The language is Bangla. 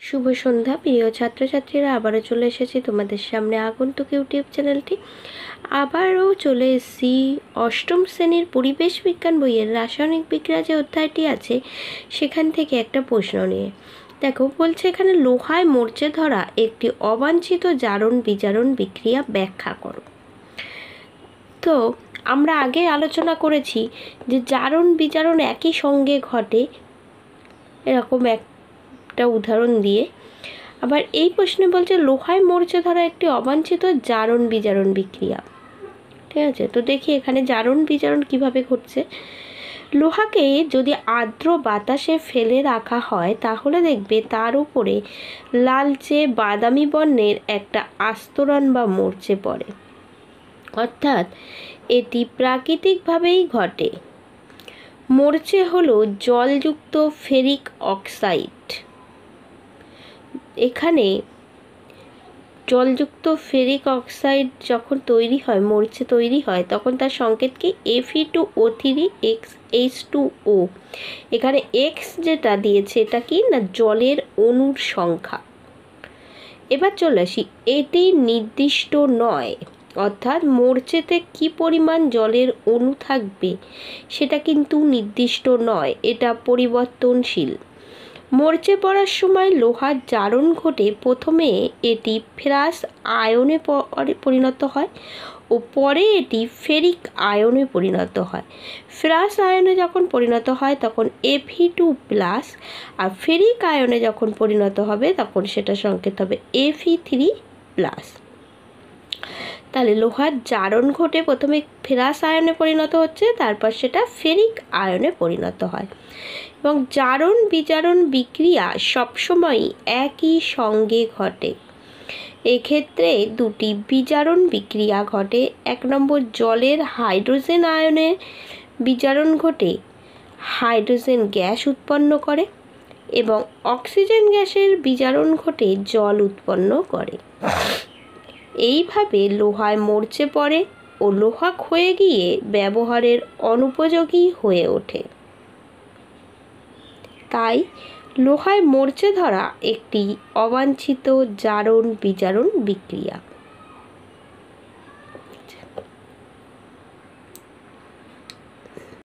শুভ সন্ধ্যা প্রিয় ছাত্রছাত্রীরা, আবারও চলে এসেছি তোমাদের সামনে আগন্তুক ইউটিউব চ্যানেলটি। আবারও চলে এসেছি অষ্টম শ্রেণীর পরিবেশ বিজ্ঞান বইয়ের রাসায়নিক বিক্রিয়া যে অধ্যায়টি আছে সেখান থেকে একটা প্রশ্ন নিয়ে। দেখো, বলছে এখানে লোহায় মরচে ধরা একটি অবাঞ্ছিত জারণ বিজারণ বিক্রিয়া ব্যাখ্যা করো। তো আমরা আগে আলোচনা করেছি যে জারণ বিজারণ একই সঙ্গে ঘটে, এরকম একটা উদাহরণ দিয়ে। আবার এই প্রশ্নে বলছে লোহায় মরচে ধরা একটি অবাঞ্ছিত জারণ বিজারণ বিক্রিয়া। ঠিক আছে, তো দেখি এখানে জারণ বিজারণ কিভাবে ঘটছে। লোহাকে যদি আর্দ্র বাতাসে ফেলে রাখা হয় তাহলে দেখবে তার উপরে লালচে বাদামি বর্ণের একটা আস্তরণ বা মরচে পড়ে, অর্থাৎ এটি প্রাকৃতিকভাবেই ঘটে। মরচে হলো জলযুক্ত ফেরিক অক্সাইড। এখানে জলযুক্ত ফেরিক অক্সাইড যখন তৈরি হয়, মরচে তৈরি হয়, তখন তার সংকেত কি? Fe2O3H2O। এখানে এক্স যেটা দিয়েছে এটা কি না, জলের অণুর সংখ্যা। এবার চলে আসি, এটি নির্দিষ্ট নয়, অর্থাৎ মরচেতে কি পরিমাণ জলের অণু থাকবে সেটা কিন্তু নির্দিষ্ট নয়, এটা পরিবর্তনশীল। মরচে পড়ার সময় লোহার জারণ ঘটে। প্রথমে এটি ফেরাস আয়নে পরিণত হয় ও পরে এটি ফেরিক আয়নে পরিণত হয়। ফেরাস আয়নে যখন পরিণত হয় তখন Fe2+, আর ফেরিক আয়নে যখন পরিণত হবে তখন সেটা সংকেত হবে Fe3+। তাহলে লোহার জারণ ঘটে, প্রথমে ফেরাস আয়নে পরিণত হচ্ছে, তারপর সেটা ফেরিক আয়নে পরিণত হয়। এবং জারণ বিজারণ বিক্রিয়া সবসময়ই একই সঙ্গে ঘটে। এক্ষেত্রে দুটি বিজারণ বিক্রিয়া ঘটে। 1 নম্বর, জলের হাইড্রোজেন আয়নে বিজারণ ঘটে হাইড্রোজেন গ্যাস উৎপন্ন করে, এবং অক্সিজেন গ্যাসের বিজারণ ঘটে জল উৎপন্ন করে। এইভাবে লোহায় মরচে পড়ে ও লোহা ক্ষয়ে গিয়ে ব্যবহারের অনুপযোগী হয়ে ওঠে। তাই লোহায় মরচে ধরা একটি অবাঞ্ছিত জারণ বিজারণ বিক্রিয়া।